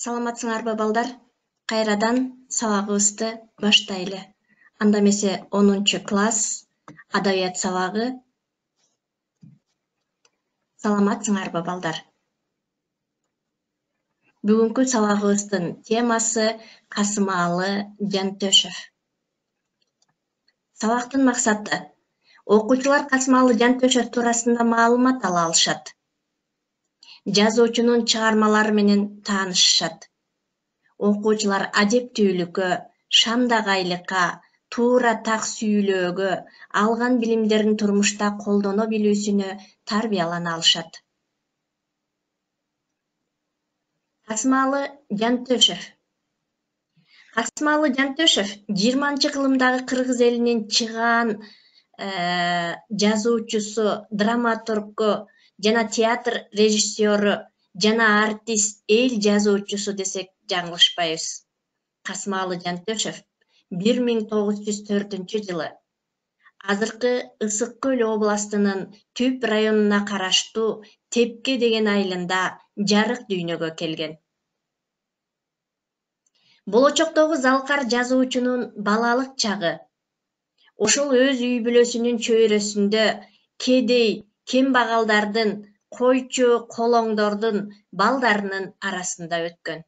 Саламатсыңарбы балдар? Кайрадан сабагыбызды баштайлы. Анда эмесе 10-класс адабият сабагы. Саламатсыңарбы балдар? Бүгүнкү сабагыбыздын темасы Касымалы Жантөшев. Сабактын максаты: окуучулар Касымалы Жантөшев туурасында маалымат ала алышат. Жазуучунун чыгармалары менен таанышышат. Окуучулар адептүүлүккө, шамдагайлыкка, туура так сүйлөөгө, алган билимдерин турмушта колдоно билүүсүнө тарбиялана алышат. Касымалы Жантөшев. Касымалы Жантөшев 20-кылымдагы кыргыз элинин чыгаан жазуучусу, драматургу жана театр режиссеру жана артист, эл жазуучусу десек жаңылышпайбыз. Касымалы Жантөшев 1904-жылы азыркы Ысык Көл областынын Түп районуна караштуу Тепке деген айылында жарык дүйнөгө келген. Болочоктогу залкар жазуучунун балалык чагы ошол өз үй бүлөсүнүн чөйрөсүндө кедей, кембагалдардын, койчу, колоңдордун балдарынын арасында өткөн.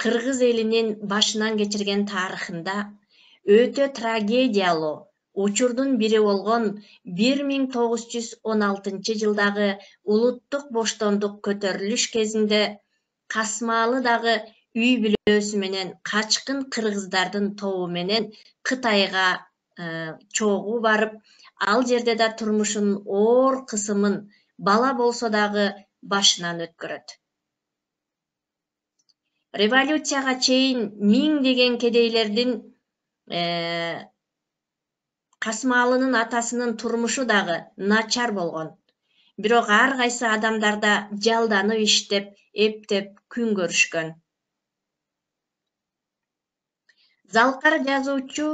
Кыргыз элинин башынан кечирген тарыхында өтө трагедиялуу учурдун бири болгон 1916-жылдагы улуттук боштондук көтөрүлүш кезинде Касымалыдагы үй бүлөсү менен качкын кыргыздардын тобу менен Кытайга чогуу барып, ал жерде да турмушунун оор кысымын бала болсо дагы башынан өткөрөт. Революцияга чейин миңдеген кедейлердин Касымалынын атасынын турмушу дагы начар болгон. Бирок ар кайсы адамдарда жалданып иштеп, эптеп күн көрүшкөн. Залкар жазуучу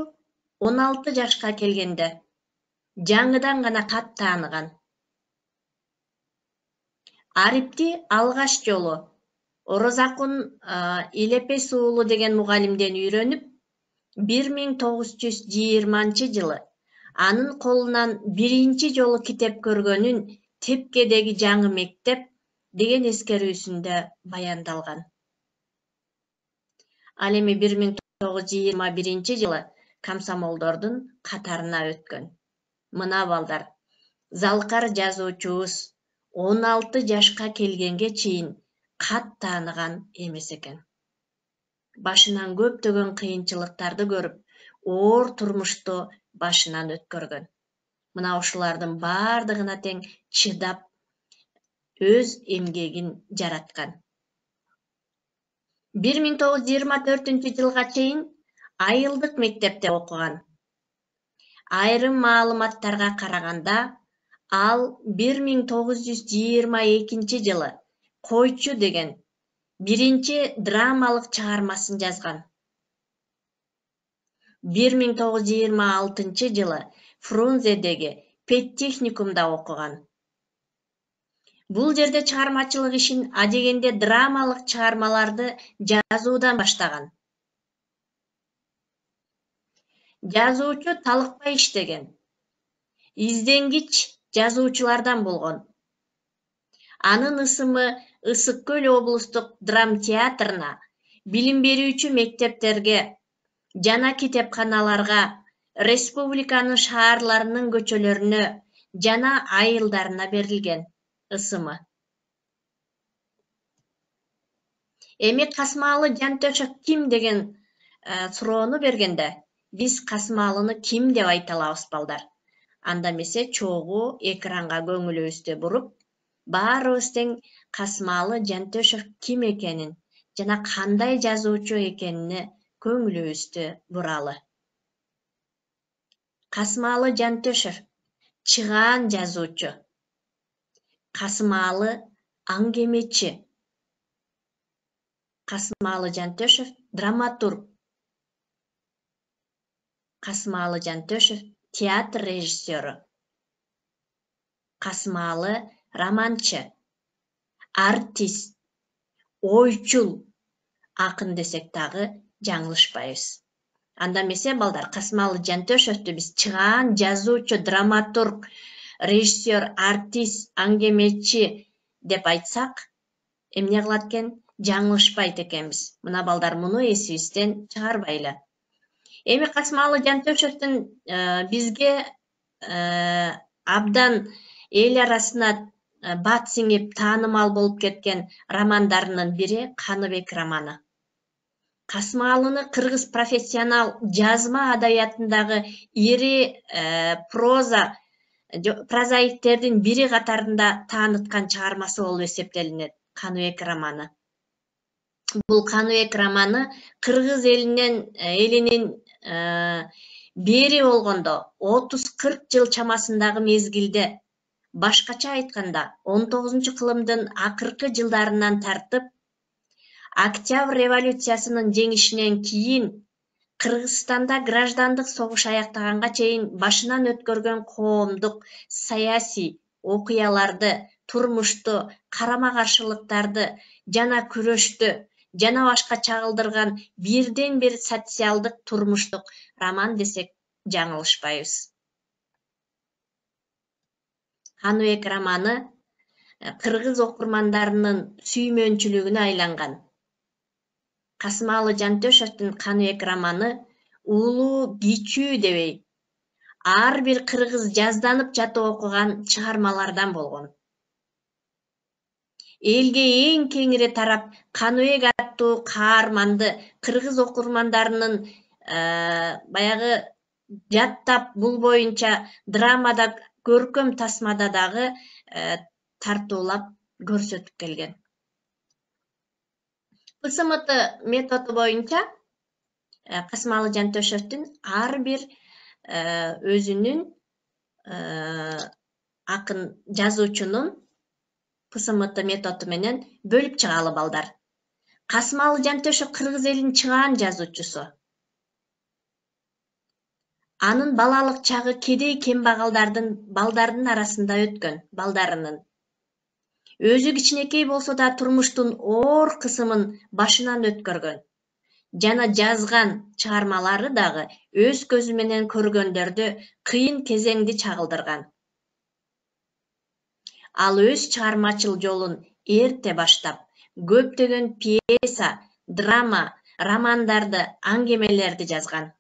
16 жашка келгенде жаңыдан гана кат тааныган. Арипти алгаш жолу Орозакун Илепес уулу деген мугалимден үйрөнүп, 1920-жылы анын колунан биринчи жолу китеп көргөнүн Тепкедеги жаңы мектеп деген эскерүүсүндө баяндалган. Ал эми 1921-жылы комсомолдордун катарына өткөн. Мына балдар, залкар жазуучубуз 16 жашка келгенге чейин кат тааныган эмес экен. Башынан көптөгөн кыйынчылыктарды көрүп, оор турмушту башынан өткөргөн. Мына ушулардын бардыгына тең чыдап, өз эмгегин жараткан. 1924-жылга чейин айылдык мектепте окуган. Айрым маалыматтарга караганда, ал 1922-жылы Койчу деген биринчи драмалык чыгармасын жазган. 1926-жылы Фрунзедеги педтехникумда окуган. Бул жерде чыгармачылык ишин адегенде драмалык чыгармаларды жазуудан баштаган. Жазуучу талыкпай иштеген. Изденгич жазуучулардан болгон. Анын ысымы Ысык Көл облустук драм театрына, билим берүүчү мектептерге жана китепканаларга, республиканын шаарларынын көчөлөрүнө жана айылдарына берилген ысымы. Эми Касымалы Жантөшев ким деген суроону бергенде, биз Касымалыны ким деп айта алабыз балдар? Анда эмесе чогуу экранга көңүлүбүздү буруп, баарыбыз тең Касымалы Жантөшев ким экенин жана кандай жазуучу экенине көңүлүбүздү буралы. Касымалы Жантөшев чыгаан жазуучу. Касымалы аңгемечи. Касымалы Жантөшев драматург. Касымалы Жантөшев театр режиссеру. Касымалы романчы, артист, ойчул акын десек дагы жаңылышпайбыз. Анда эмесе балдар, Касымалы Жантөшевдү биз чыгаан жазуучу, драматург, режиссер, артист, аңгемечи деп айтсак, эмне кылат экен? Жаңылышпайт экенбиз. Мына балдар, муну эсибизден чыгарбайлы. Эми Касымалы Жантөшевдүн бизге абдан эл арасына бат сиңип таанымал болуп кеткен романдарынын бири Каныбек романы. Касымалыны кыргыз профессионал жазма адабиятындагы ири прозаиктердин бири катарында тааныткан чыгармасы болуп эсептелинет Каныбек романы. Бул Каныбек романы кыргыз элинин бери болгондо 30-40 жыл чамасындагы мезгилде, башкача айтканда 19-кылымдын акыркы жылдарынан тартып, Октябрь революциясынын жеңишинен кийин Кыргызстанда граждандык согуш аяктаганга чейин башынан өткөргөн коомдук саясий окуяларды, турмушту, карама-каршылыктарды жана күрөштү жана башка чагылдырган бирден бир социалдык турмуштук роман десек жаңылышпайбыз. Каныбек романы кыргыз окурмандарынын сүймөнчүлүгүнө айланган. Касымалы Жантөшевдүн Каныбек романы улуу, кичүү дебей, ар бир кыргыз жазданып жатып окуган чыгармалардан болгон. Элге эң кеңири тарап Каныбек аттуу каарманды кыргыз окурмандарынын баягы жаттап бул боюнча драмада, көркөм тасмада дагы тартуулап көрсөтүп келген. ПСМТ методу боюнча Касымалы Жантөшевдүн ар бир өзүнүн акын жазуучунун ПСМТ методу менен бөлүп чыгалы балдар. Касымалы Жантөшев кыргыз элинин чыгаан жазуучусу. Анын балалык чагы кедей кембагалдардын балдардын арасында өткөн, балдарынын. Өзү кичинекей болсо да турмуштун оор кысымын башынан өткөргөн. Жана жазган чыгармалары дагы өз көзү менен көргөндөрдү кыйын кезеңди чагылдырган. Ал өз чыгармачыл жолун эрте баштап, көптөгөн пьеса, драма, романдарды, аңгемелерди жазган.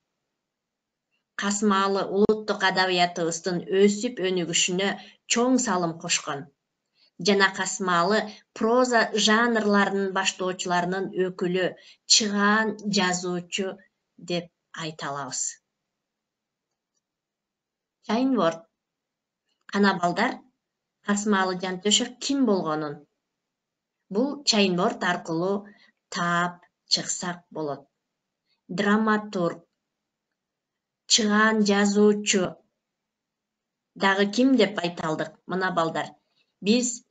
Касымалы улуттук адабиятыбыздын өсүп өнүгүшүнө чоң салым кошкон. Жана Касымалы проза жанрларынын баштоочуларынын өкүлү, чыгаан жазуучу деп айта алабыз. Чайнворд. Кана балдар, Касымалы Жантөшев ким болгонун бул Чайнворд аркылуу таап чыксак болот. Драматург, чыгаан жазуучу дагы ким деп айта алдык. Мына балдар, биз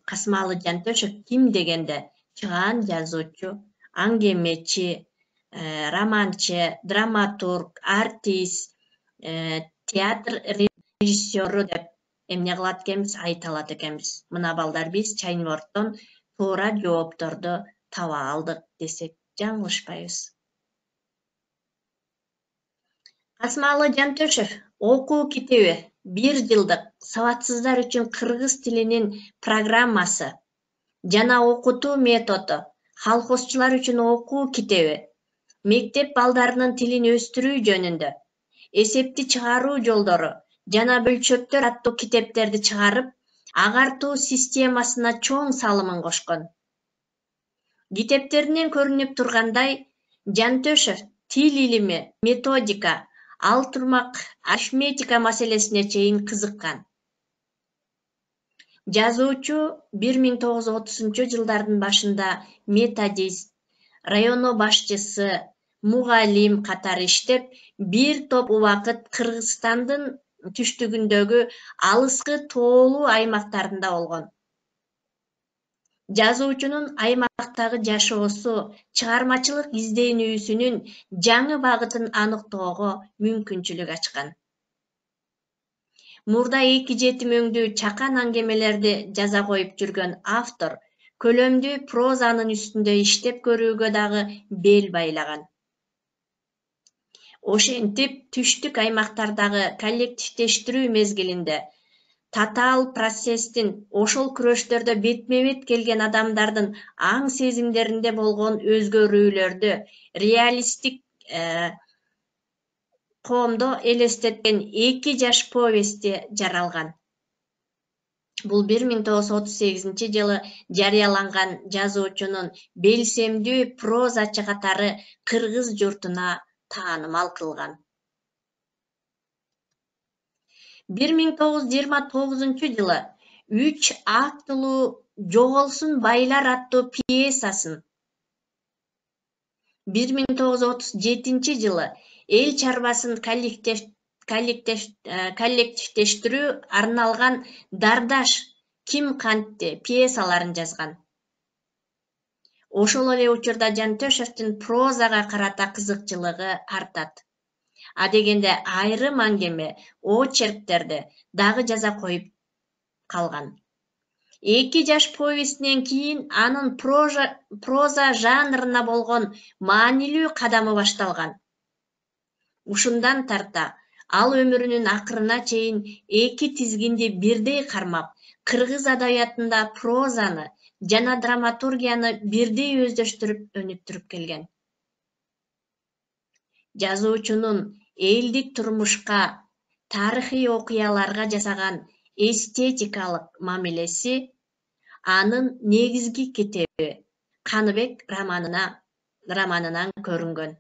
Касымалы Жантөшев ким дегенде чыгаан жазуучу, аңгемечи, романчы, драматург, артист, театр режиссеру деп эмне кылат экенбиз, айта алат экенбиз. Мына балдар, биз Чайнвордтон туура жоопторду таба алдык десек жаңылышпайбыз. Касымалы Жантөшев окуу китеби 1 жылдык сабатсыздар үчүн кыргыз тилинин программасы жана окутуу методу, колхозчулар үчүн окуу китеби, мектеп балдарынын тилин өстүрүү жөнүндө, эсепти чыгаруу жолдору жана бөлчөктөр аттуу китептерди чыгарып, агартуу системасына чоң салымын кошкон. Китептеринен көрүнүп тургандай, Жантөшев тил илими, методика, ал турмак арифметика маселесине чейин кызыккан. Жазуучу 1930-жылдардын башында методист, районо башчысы, мугалим катары иштеп, бир топ убакыт Кыргызстандын түштүгүндөгү алыскы тоолуу аймактарында болгон. Жазуучунун аймактагы жашоосу чыгармачылык изденүүсүнүн жаңы багытын аныктоого мүмкүнчүлүк ачкан. Мурда 2 жетим өңдүү чакан аңгемелерди жаза коюп жүргөн автор көлөмдүү прозанын үстүндө иштеп көрүүгө дагы бел байлаган. Ошентип түштүк аймактардагы коллективдештирүү мезгилинде татаал процесстин ошол күрөштөрдө бетме-бет келген адамдардын аң сезимдеринде болгон өзгөрүүлөрдү реалисттик коомдо элестеткен «Эки жаш» повести жаралган. Бул 1938-жылы жарыяланган жазуучунун белсемдүү прозачы катары кыргыз журтуна таанымал кылган. 1929-жылы 3 актылуу «Жоголсун байлар» аттуу пьесасын, 1937-жылы эл чарбасын коллективдештирүү арналган «Дардаш», «Ким кантти» пьесаларын жазган. Ошол эле учурда Жантөшевдин прозага карата кызыкчылыгы артат. Адегенде айрым аңгеме, очерктерди дагы жаза коюп калган. «Эки жаш» повестинен кийин анын проза жанрына болгон маанилүү кадамы башталган. Ушундан тарта ал өмүрүнүн акырына чейин эки тизгинди бирдей кармап, кыргыз адабиятында прозаны жана драматургияны бирдей өздөштүрүп өнүктүрүп келген. Жазуучунун элдик турмушка, тарыхый окуяларга жасаган эстетикалык мамилеси анын негизги китеби «Каныбек» романынан көрүнгөн.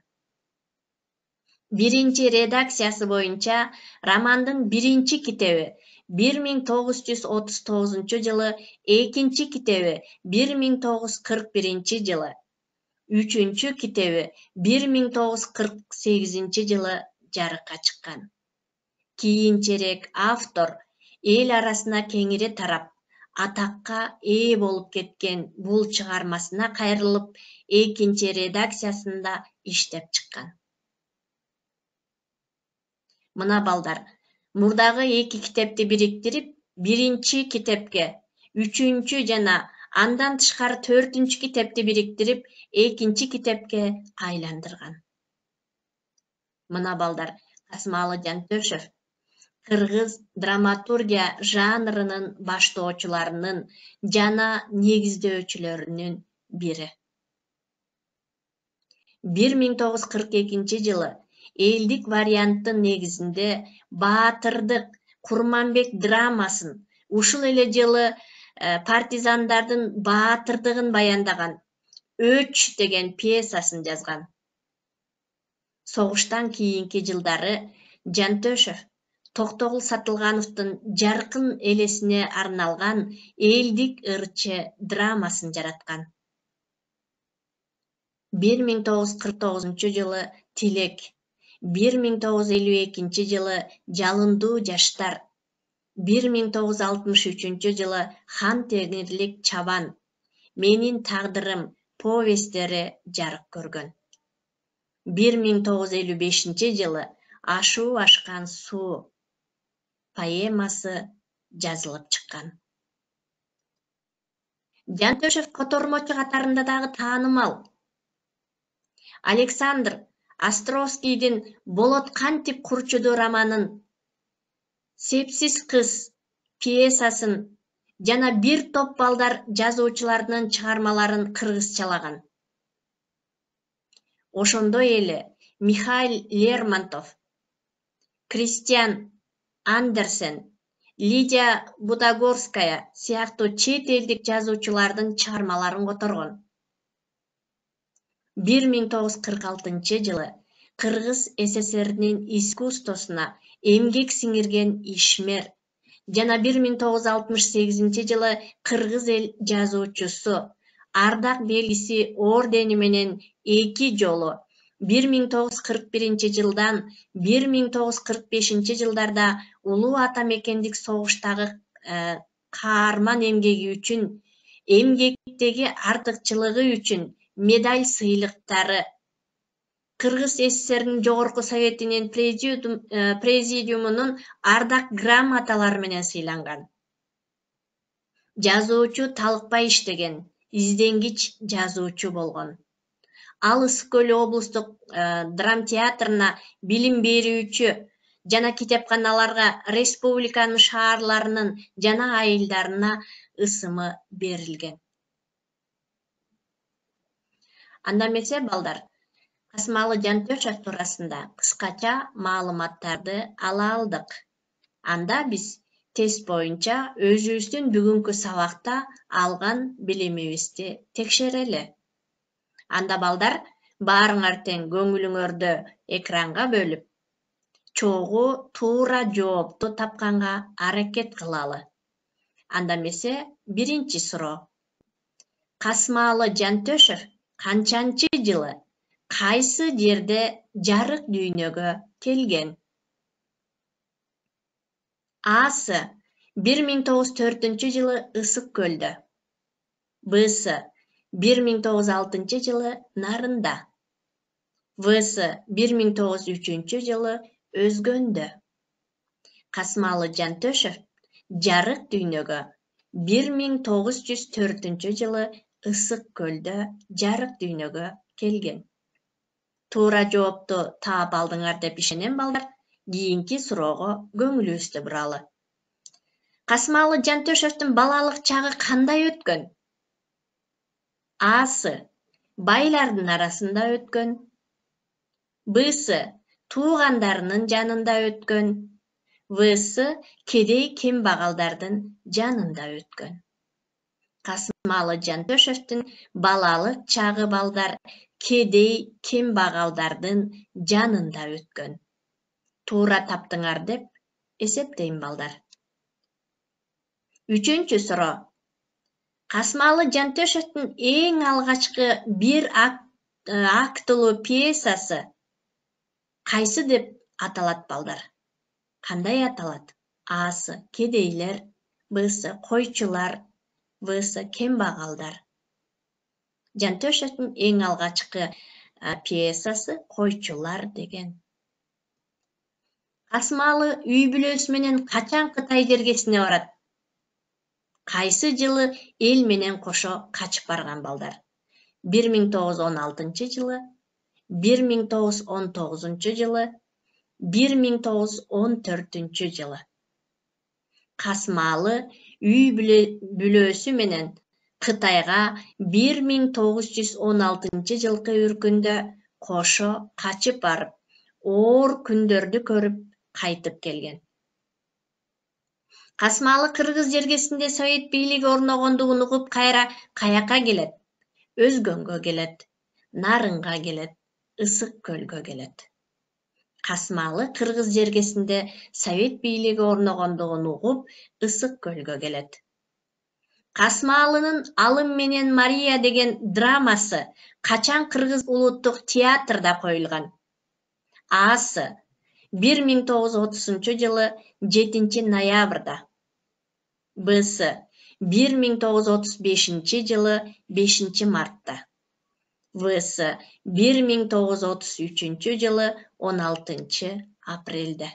Биринчи редакциясы боюнча романдын биринчи китеби 1939-жылы, экинчи китеби 1941-жылы, үчүнчү китеби 1948-жылы жарыкка чыккан. Кийинчерээк автор эл арасына кеңири тарап, атакка ээ болуп кеткен бул чыгармасына кайрылып, экинчи редакциясында иштеп чыккан. Мына балдар, мурдагы эки китепти бириктирип, биринчи китепке, үчүнчү жана андан тышкары төртүнчү китепти бириктирип, экинчи китепке айландырган. Мына балдар, Касымалы Жантөшев кыргыз драматургия жанрынын баштоочуларынын жана негиздөөчүлөрүнүн бири. 1942-жылы элдик варианттын негизинде Баатырдык, Курманбек драмасын, ушул эле жылы партизандардын баатырдыгын баяндаган «Өч» деген пьесасын жазган. Согуштан кийинки жылдары Жантөшев Токтогул Сатылгановдун жаркын элесине арналган «Элдик ырчы» драмасын жараткан. 1949-жылы «Тилек», 1952-жылы «Жалындуу жаштар», 1963-жылы «Хан Теңирлик чабан», «Менин тагдырым» повесттери жарык көргөн. 1955-жылы «Ашуу ашкан суу» поэмасы жазылып чыккан. Жантөшев котормочу катарында дагы таанымал. Александр Островскийдин «Болот кантип курчуду» романын, «Сепсиз кыз» пьесасын жана бир топ балдар жазуучуларынын чыгармаларын кыргызчалаган. Ошондой эле Михаил Лермонтов, Кристиан Андерсен, Лидия Будагорская сыяктуу чет элдик жазуучулардын чыгармаларын которгон. 1946-жылы Кыргыз СССРнин искусствосуна эмгек сиңирген ишмер жана 1968-жылы Кыргыз эл жазуучусу, Ардак белгиси ордени менен 2 жолу 1941-жылдан 1945-жылдарда Улуу Ата Мекендик согуштагы каарман эмгеги үчүн, эмгектеги артыкчылыгы үчүн медаль сыйлыктары, Кыргыз СССРнин Жогорку Советинин президиумунун ардак грамоталары менен сыйланган. Жазуучу талыкпай иштеген, изденгич жазуучу болгон. Ал Ысык Көл облустук драм театрына билим берүүчү жана китепканаларга республиканын шаарларынын жана айылдарына ысымы берилген. Анда эмесе балдар, Касымалы Жантөшев туурасында кыскача маалыматтарды ала алдык. Анда биз тест боюнча өзүбүздүн бүгүнкү сабакта алган билимибизди текшерели. Анда балдар, баарыңар тең көңүлүңөрдү экранга бөлүп, чогуу туура жоопту тапканга аракет кылалы. Анда эмесе биринчи суроо. Касымалы Жантөшев канчанчы жылы кайсы жерде жарык дүйнөгө келген? Асы 1904-жылы Ысык Көлдө. Бсы 1906-жылы Нарында. Всы 1903-жылы Өзгөндө. Касымалы Жантөшев жарык дүйнөгө 1904-жылы Ысык Көлдө жарык дүйнөгө келген. Туура жоопту таап алдыңар деп ишенем балдар. Кийинки суроого көңүлүбүздү буралы. Касымалы Жантөшевдин балалык чагы кандай өткөн? Асы байлардын арасында өткөн. Бсы туугандарынын жанында өткөн. Всы кедей кембагалдардын жанында өткөн. Касымалы Жантөшевдин балалык чагы балдар кедей кембагалдардын жанында өткөн. Туура таптыңар деп эсептейм балдар. Үчүнчү суроо. Касымалы Жантөшевдин эң алгачкы бир актылуу пьесасы кайсы деп аталат балдар? Кандай аталат? Асы кедейлер, Бсы койчулар, Всы кембагалдар. Жантөшевдин эң алгачкы пьесасы койчулар деген. Касымалы үй бүлөсү менен качан Кытай жергесине барат? Кайсы жылы эл менен кошо качып барган балдар? 1916-жылы, 1919-жылы, 1914-жылы. Касымалы үй бүлөсү менен Кытайга 1916-жылкы үркүндө кошо качып барып, оор күндөрдү көрүп кайтып келген. Касымалы Кыргыз жергесинде Совет бийлиги орногондугун угуп кайра каяка келет? Өзгөнгө келет, Нарынга келет, Ысык Көлгө келет. Касымалы Кыргыз жергесинде Совет бийлиги орногондугун угуп Ысык Көлгө келет. Касымалынын Алым менен Мария деген драмасы качан Кыргыз улуттук театрда коюлган? Асы 1930-жылы 7-ноябрда. Бсы 1935-жылы 5-мартта. Всы 1933-жылы 16-апрелде.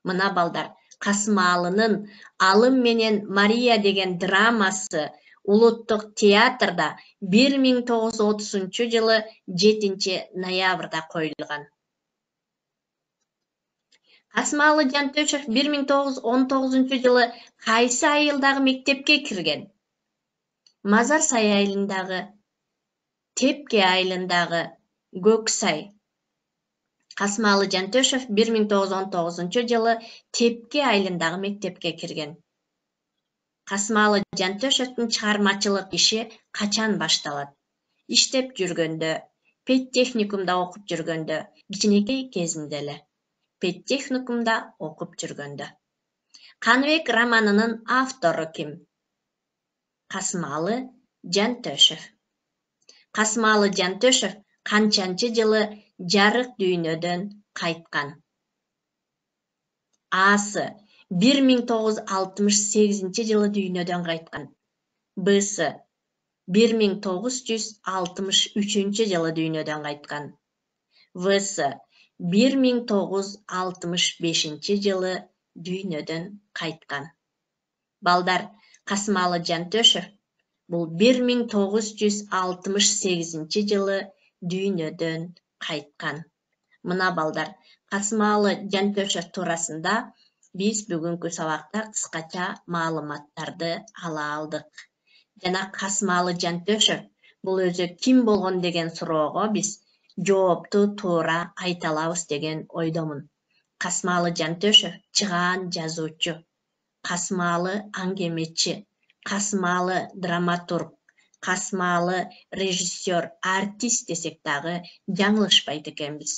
Мына балдар, Касымалынын Алым менен Мария деген драмасы улуттук театрда 1930-жылы 7-ноябрда коюлган. Касымалы Жантөшев 1919-жылы кайсы айылдагы мектепке кирген? Мазарсай айылындагы, Тепке айылындагы, Көксай. Касымалы Жантөшев 1919-жылы Тепке айылындагы мектепке кирген. Касымалы Жантөшевдин чыгармачылык иши качан башталат? Иштеп жүргөндө, педтехникумда окуп жүргөндө, кичинекей кезинде эле. Педтехникумда окуп жүргөндө. Каныбек романынын автору ким? Касымалы Жантөшев. Касымалы Жантөшев канчанчы жылы жарык дүйнөдөн кайткан? Асы 1968-жылы дүйнөдөн кайткан. Бсы 1963-жылы дүйнөдөн кайткан. Всы 1965-жылы дүйнөдөн кайткан. Балдар, Касымалы Жантөшев Бул 1968 жылы дүйнөдөн кайткан. Мына балдар, касмаалы жантөшөк туурасында биз бүгүнкү сабакта кыскача маалыматтарды ала алдык. Жана касмаалы жантөшөк бул өзү ким болгон деген суроого биз жоопту туура айта алабыз деген ойдомун. Касмаалы жантөшөк чыгаан жазуучу, касмаалы аңгемечи, касмаалы драматург, касмаалы режиссер, артист десек дагы жаңылышпайт экенбиз.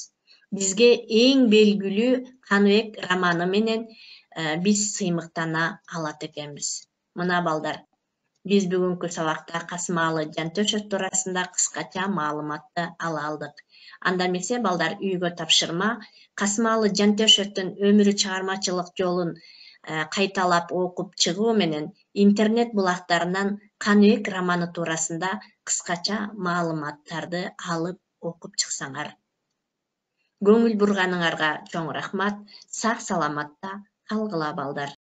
Бизге эң белгилүү Каныбек романы менен биз сыймыктана алат экенбиз. Мына балдар, биз бүгүнкү сабакта касмаалы жантөшөк туурасында кыскача маалыматты ала алдык. Анда эмесе балдар, үйгө тапшырма, касмаалы жантөшөктүн өмүрү чыгармачылык жолун кайталап окуп чыгуу менен интернет булактарынан Каныбек романы туурасында кыскача маалыматтарды алып окуп чыксаңар. Көңүл бурганыңарга чоң рахмат. Сак саламатта калгыла балдар.